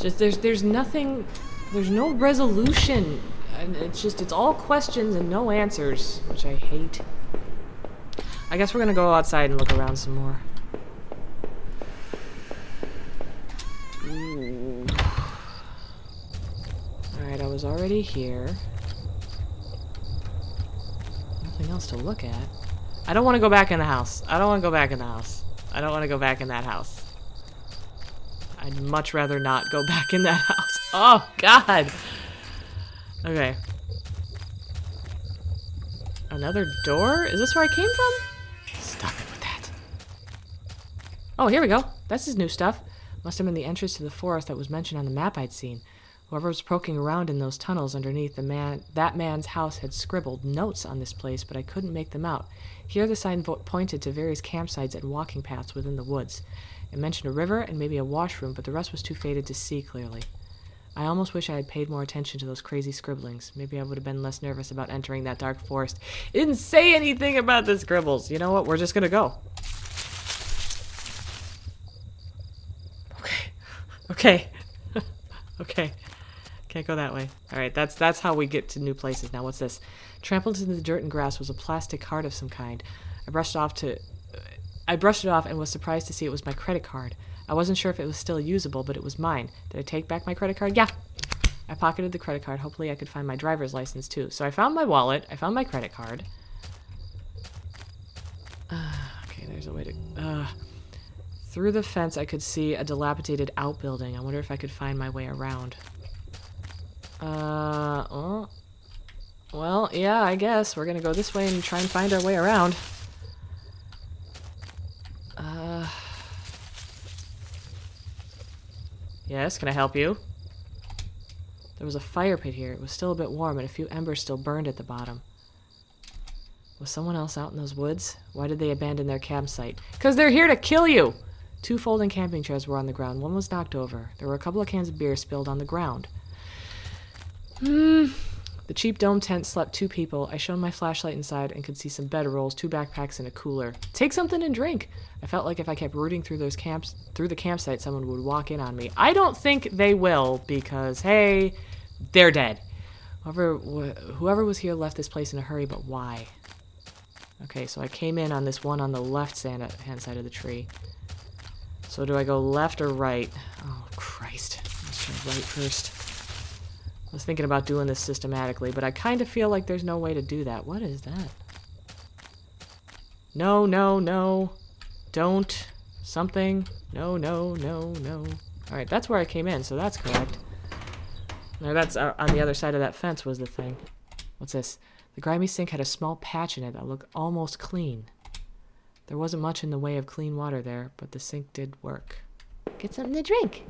Just there's nothing, there's no resolution. And it's all questions and no answers, which I hate. I guess we're gonna go outside and look around some more. Ooh. Alright, I was already here. Nothing else to look at. I don't want to go back in the house. I don't want to go back in the house. I don't want to go back in that house. I'd much rather not go back in that house. Oh, God! Okay. Another door? Is this where I came from? Stop it with that. Oh, here we go. That's his new stuff. Must have been the entrance to the forest that was mentioned on the map I'd seen. Whoever was poking around in those tunnels underneath that man's house had scribbled notes on this place, but I couldn't make them out. Here the sign pointed to various campsites and walking paths within the woods. It mentioned a river and maybe a washroom, but the rest was too faded to see clearly. I almost wish I had paid more attention to those crazy scribblings. Maybe I would have been less nervous about entering that dark forest. It didn't say anything about the scribbles. You know what? We're just gonna go. Okay. Okay. Okay. Can't go that way. Alright, that's how we get to new places. Now, what's this? Trampled into the dirt and grass was a plastic card of some kind. I brushed it off and was surprised to see it was my credit card. I wasn't sure if it was still usable, but it was mine. Did I take back my credit card? Yeah. I pocketed the credit card. Hopefully I could find my driver's license, too. So I found my wallet. I found my credit card. Okay, there's a way to... Through the fence, I could see a dilapidated outbuilding. I wonder if I could find my way around. Oh. Well, yeah, I guess. We're gonna go this way and try and find our way around. Yes, can I help you? There was a fire pit here. It was still a bit warm, and a few embers still burned at the bottom. Was someone else out in those woods? Why did they abandon their campsite? 'Cause they're here to kill you! 2 folding camping chairs were on the ground. One was knocked over. There were a couple of cans of beer spilled on the ground. The cheap dome tent slept 2 people. I shone my flashlight inside and could see some bedrolls, 2 backpacks, and a cooler. Take something and drink. I felt like if I kept rooting through the campsite, someone would walk in on me. I don't think they will because, hey, they're dead. Whoever was here left this place in a hurry, but why? Okay, so I came in on this one on the left-hand side of the tree. So do I go left or right? Oh, Christ. Let's try right first. I was thinking about doing this systematically, but I kind of feel like there's no way to do that. What is that? No, no, no. Don't. Something. No, no, no, no. Alright, that's where I came in, so that's correct. Now that's on the other side of that fence was the thing. What's this? The grimy sink had a small patch in it that looked almost clean. There wasn't much in the way of clean water there, but the sink did work. Get something to drink.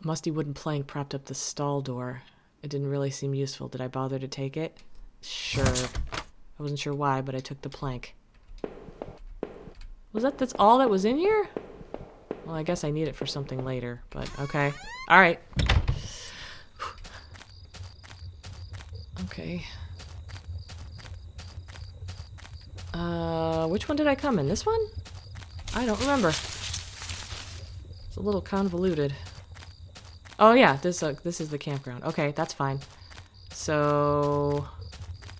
A musty wooden plank propped up the stall door. It didn't really seem useful. Did I bother to take it? Sure. I wasn't sure why, but I took the plank. That's all that was in here? Well, I guess I need it for something later, but okay. Alright. Okay. Which one did I come in? This one? I don't remember. It's a little convoluted. Oh yeah, this is the campground. Okay, that's fine. So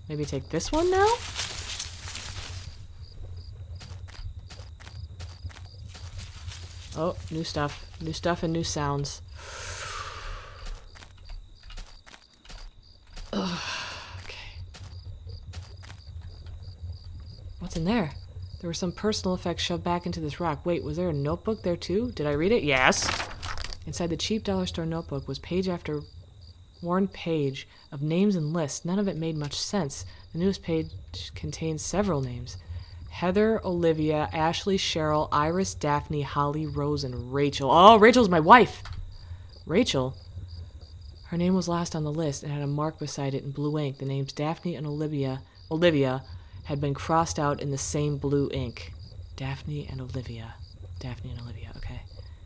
maybe take this one now? Oh, new stuff. New stuff and new sounds. Ugh, okay. What's in there? There were some personal effects shoved back into this rock. Wait, was there a notebook there too? Did I read it? Yes. Inside the cheap dollar store notebook was page after worn page of names and lists. None of it made much sense. The newest page contained several names. Heather, Olivia, Ashley, Cheryl, Iris, Daphne, Holly, Rose, and Rachel. Oh, Rachel's my wife! Rachel? Her name was last on the list and had a mark beside it in blue ink. The names Daphne and Olivia had been crossed out in the same blue ink. Daphne and Olivia. Daphne and Olivia, okay.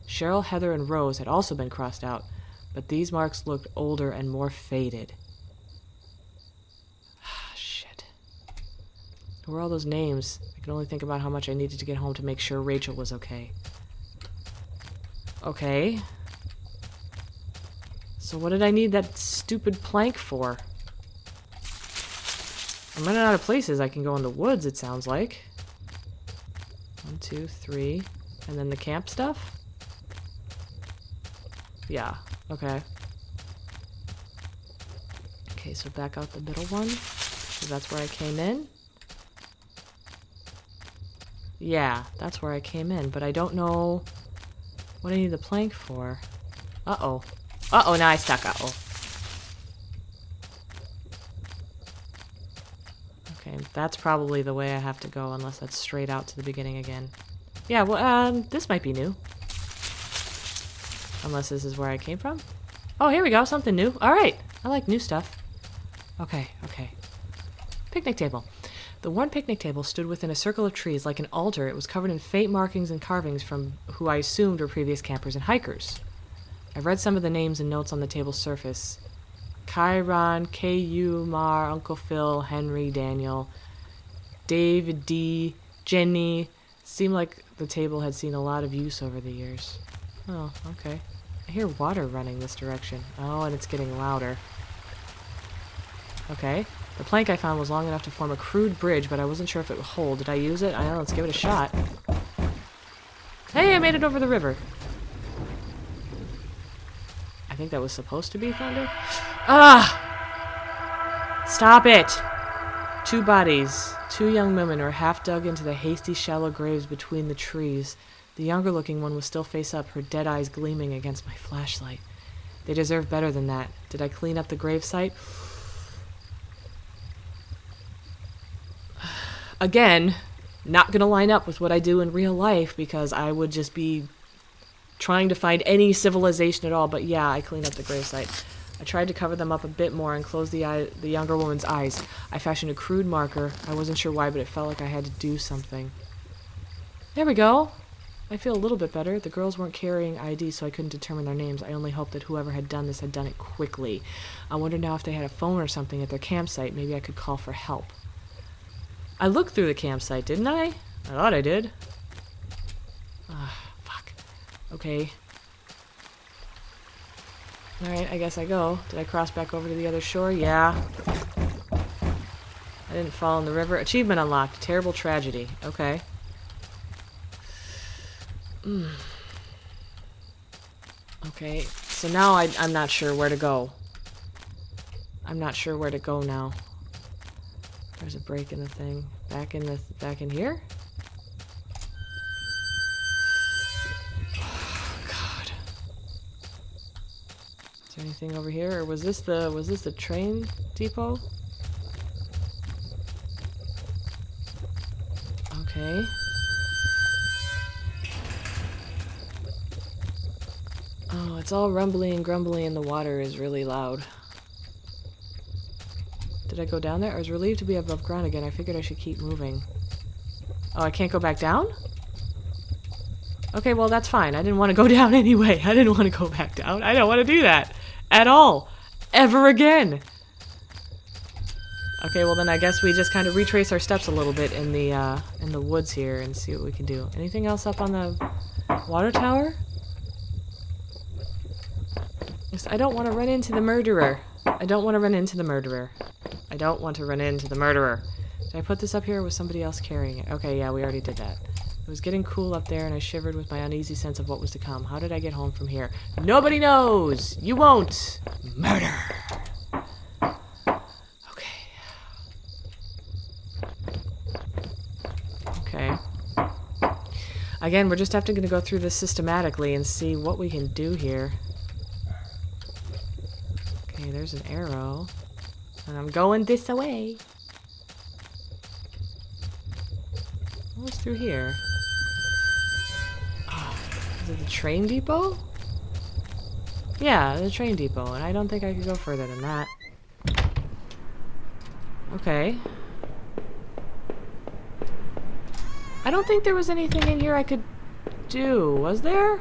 Cheryl, Heather, and Rose had also been crossed out, but these marks looked older and more faded. Ah, shit. Who were all those names? I can only think about how much I needed to get home to make sure Rachel was okay. Okay. So what did I need that stupid plank for? I'm running out of places I can go in the woods, it sounds like. 1, 2, 3. And then the camp stuff? Yeah, okay. Okay, so back out the middle one. So that's where I came in. Yeah, that's where I came in, but I don't know what I need the plank for. Uh-oh. Uh-oh, now I stuck. Uh-oh. Okay, that's probably the way I have to go, unless that's straight out to the beginning again. Yeah, well, this might be new. Unless this is where I came from. Oh, here we go, something new. Alright, I like new stuff. Okay, okay. Picnic table. The worn picnic table stood within a circle of trees like an altar. It was covered in faint markings and carvings from who I assumed were previous campers and hikers. I read some of the names and notes on the table's surface. Chiron, K.U., Mar, Uncle Phil, Henry, Daniel, David D., Jenny. Seemed like the table had seen a lot of use over the years. Oh, okay. I hear water running this direction. Oh, and it's getting louder. Okay. The plank I found was long enough to form a crude bridge, but I wasn't sure if it would hold. Did I use it? I don't know. Let's give it a shot. Hey, I made it over the river. I think that was supposed to be thunder. Ah! Stop it! 2 bodies. 2 young women were half dug into the hasty, shallow graves between the trees. The younger-looking one was still face up, her dead eyes gleaming against my flashlight. They deserve better than that. Did I clean up the gravesite? Again, not gonna line up with what I do in real life because I would just be trying to find any civilization at all. But yeah, I cleaned up the gravesite. I tried to cover them up a bit more and close the younger woman's eyes. I fashioned a crude marker. I wasn't sure why, but it felt like I had to do something. There we go. I feel a little bit better. The girls weren't carrying ID, so I couldn't determine their names. I only hoped that whoever had done this had done it quickly. I wonder now if they had a phone or something at their campsite. Maybe I could call for help. I looked through the campsite, didn't I? I thought I did. Ah, fuck. Okay. Alright, I guess I go. Did I cross back over to the other shore? Yeah. I didn't fall in the river. Achievement unlocked. Terrible tragedy. Okay. Okay, so now I'm not sure where to go. I'm not sure where to go now. There's a break in the thing. Back in here? Oh, God. Is there anything over here? Or was this the train depot? Okay. Oh, it's all rumbly and grumbly and the water is really loud. Did I go down there? I was relieved to be above ground again. I figured I should keep moving. Oh, I can't go back down? Okay, well, that's fine. I didn't want to go down anyway. I didn't want to go back down. I don't want to do that. At all. Ever again. Okay, well then I guess we just kind of retrace our steps a little bit in the woods here and see what we can do. Anything else up on the water tower? I don't want to run into the murderer. I don't want to run into the murderer. I don't want to run into the murderer. Did I put this up here or was somebody else carrying it? Okay, yeah, we already did that. It was getting cool up there and I shivered with my uneasy sense of what was to come. How did I get home from here? Nobody knows! You won't! Murder! Okay. Okay. Again, we're just going to go through this systematically and see what we can do here. Okay, there's an arrow. And I'm going this way. What's through here? Oh, is it the train depot? Yeah, the train depot, and I don't think I could go further than that. Okay. I don't think there was anything in here I could do, was there?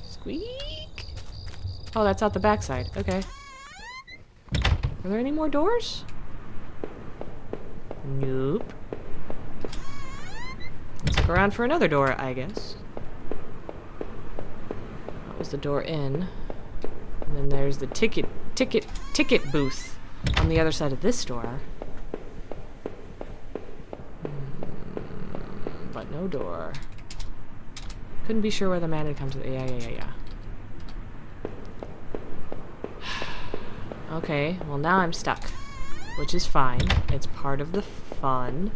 Squeak! Oh, that's out the backside. Okay. Are there any more doors? Nope. Let's look around for another door, I guess. the door in. And then there's the ticket booth on the other side of this door. But no door. Couldn't be sure where the man had come to. Yeah. Okay, well now I'm stuck. Which is fine. It's part of the fun.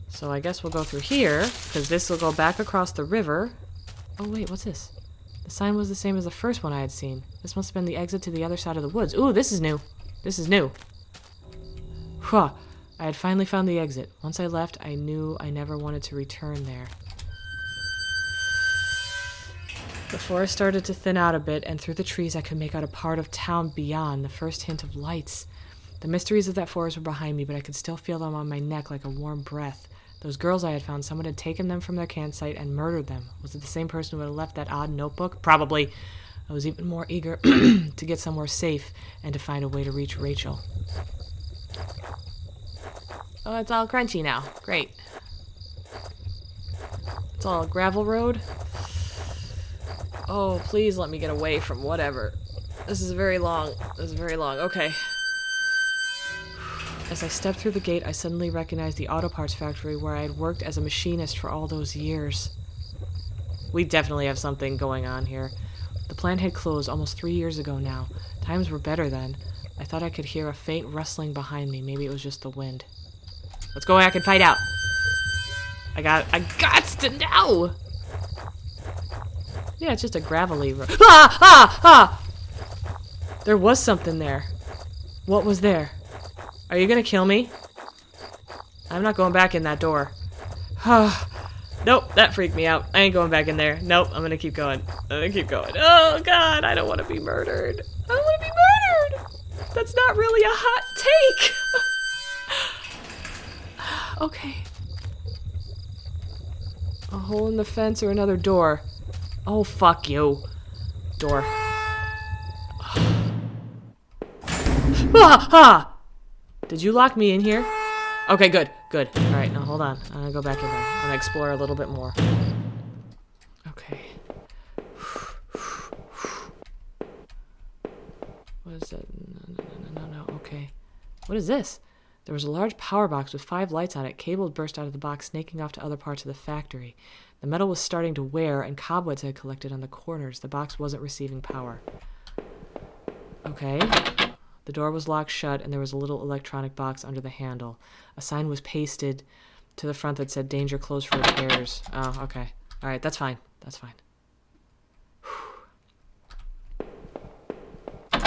So I guess we'll go through here, because this will go back across the river. Oh wait, what's this? The sign was the same as the first one I had seen. This must have been the exit to the other side of the woods. Ooh, this is new. This is new. Whew. I had finally found the exit. Once I left, I knew I never wanted to return there. The forest started to thin out a bit, and through the trees I could make out a part of town beyond, the first hint of lights. The mysteries of that forest were behind me, but I could still feel them on my neck like a warm breath. Those girls I had found, someone had taken them from their campsite and murdered them. Was it the same person who had left that odd notebook? Probably. I was even more eager to get somewhere safe and to find a way to reach Rachel. Oh, it's all crunchy now. Great. It's all a gravel road. Oh, please let me get away from whatever. This is very long. Okay. As I stepped through the gate, I suddenly recognized the auto parts factory where I had worked as a machinist for all those years. We definitely have something going on here. The plant had closed almost 3 years ago now. Times were better then. I thought I could hear a faint rustling behind me. Maybe it was just the wind. Let's go back and find out. I got to know. Yeah, it's just a gravelly road. There was something there. What was there? Are you gonna kill me? I'm not going back in that door. Nope, that freaked me out. I ain't going back in there. Nope, I'm gonna keep going. Oh god, I don't want to be murdered. That's not really a hot take. Okay. A hole in the fence or another door. Oh, fuck you. Door. Did you lock me in here? Okay, good. Alright, now hold on. I'm gonna go back in there. I'm gonna explore a little bit more. Okay. What is that? No. Okay. What is this? There was a large power box with 5 lights on it. Cable burst out of the box, snaking off to other parts of the factory. The metal was starting to wear, and cobwebs had collected on the corners. The box wasn't receiving power. Okay. The door was locked shut, and there was a little electronic box under the handle. A sign was pasted to the front that said, "Danger, close for repairs." Oh, okay. Alright, that's fine.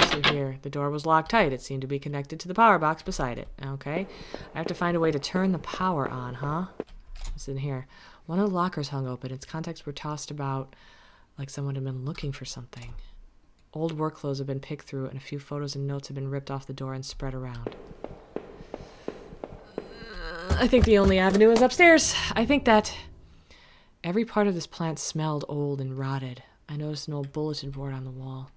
So here, the door was locked tight. It seemed to be connected to the power box beside it. Okay. I have to find a way to turn the power on, huh? What's in here? One of the lockers hung open. Its contents were tossed about like someone had been looking for something. Old work clothes had been picked through, and a few photos and notes had been ripped off the door and spread around. I think the only avenue is upstairs. I think that every part of this plant smelled old and rotted. I noticed an old bulletin board on the wall.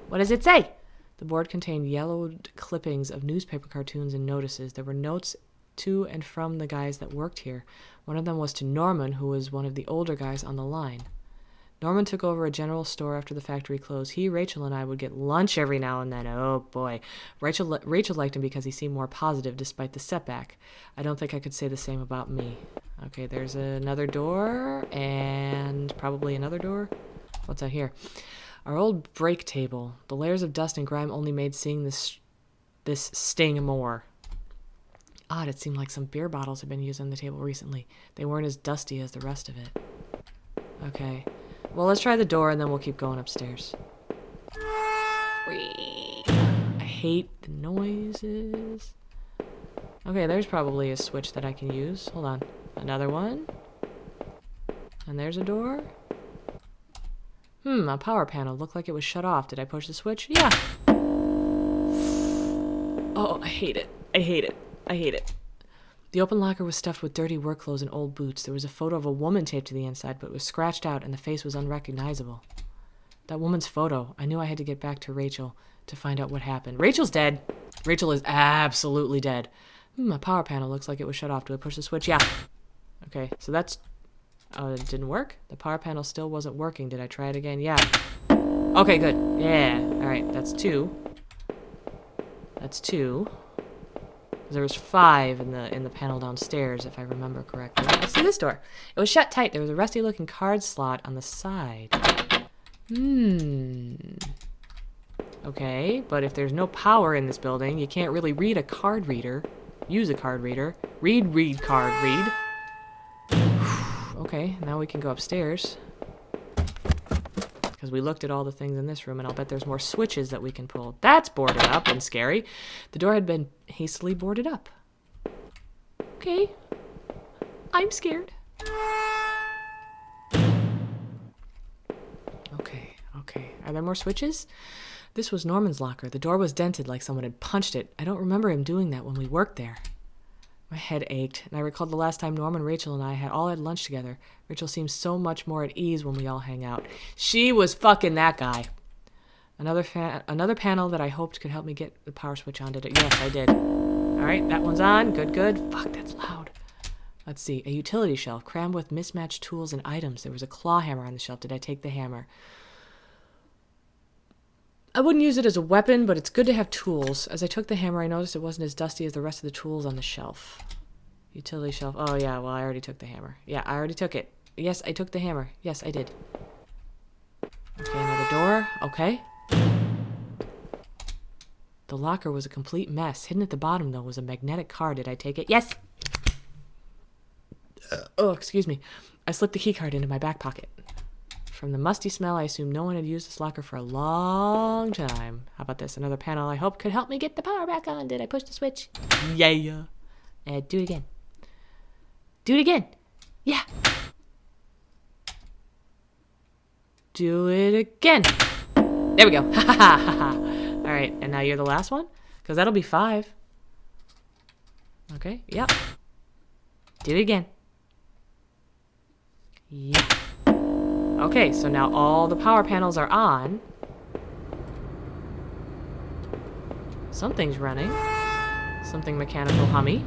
What does it say? The board contained yellowed clippings of newspaper cartoons and notices. There were notes to and from the guys that worked here. One of them was to Norman, who was one of the older guys on the line. Norman took over a general store after the factory closed. He, Rachel, and I would get lunch every now and then. Oh, boy. Rachel liked him because he seemed more positive despite the setback. I don't think I could say the same about me. Okay, there's another door, and probably another door. What's out here? Our old break table. The layers of dust and grime only made seeing this sting more. Odd, it seemed like some beer bottles had been used on the table recently. They weren't as dusty as the rest of it. Okay. Well, let's try the door, and then we'll keep going upstairs. I hate the noises. Okay, there's probably a switch that I can use. Hold on. Another one. And there's a door. A power panel. Looked like it was shut off. Did I push the switch? Yeah. Oh, I hate it. The open locker was stuffed with dirty work clothes and old boots. There was a photo of a woman taped to the inside, but it was scratched out and the face was unrecognizable. That woman's photo. I knew I had to get back to Rachel to find out what happened. Rachel's dead. Rachel is absolutely dead. My power panel looks like it was shut off. Do I push the switch? Yeah. Okay, so that's... Oh, it didn't work? The power panel still wasn't working. Did I try it again? Yeah. Okay, good. Yeah. Alright, that's 2. That's 2. There was 5 in the panel downstairs, if I remember correctly. Let's see this door. It was shut tight. There was a rusty-looking card slot on the side. Okay, but if there's no power in this building, you can't really read a card reader. Use a card reader. Read, card, read. Okay, now we can go upstairs. Because we looked at all the things in this room, and I'll bet there's more switches that we can pull. That's boarded up and scary. The door had been hastily boarded up. Okay. I'm scared. Okay. Are there more switches? This was Norman's locker. The door was dented like someone had punched it. I don't remember him doing that when we worked there. My head ached, and I recalled the last time Norman, Rachel, and I had lunch together. Rachel seems so much more at ease when we all hang out. She was fucking that guy. Another panel that I hoped could help me get the power switch on. Did it? Yes, I did. All right, that one's on. Good. Fuck, that's loud. Let's see. A utility shelf crammed with mismatched tools and items. There was a claw hammer on the shelf. Did I take the hammer? I wouldn't use it as a weapon, but it's good to have tools. As I took the hammer, I noticed it wasn't as dusty as the rest of the tools on the shelf. Utility shelf. Oh, yeah, well, I already took the hammer. Yeah, I already took it. Yes, I took the hammer. Yes, I did. Okay, another door. Okay. The locker was a complete mess. Hidden at the bottom, though, was a magnetic card. Did I take it? Yes! Oh, excuse me. I slipped the key card into my back pocket. From the musty smell, I assumed no one had used this locker for a long time. How about this? Another panel I hope could help me get the power back on. Did I push the switch? Yeah. Do it again. Do it again. Yeah. Do it again. There we go. All right, and now you're the last one? Because that'll be 5. Okay, yep. Do it again. Yeah. Okay, so now all the power panels are on. Something's running. Something mechanical hummy.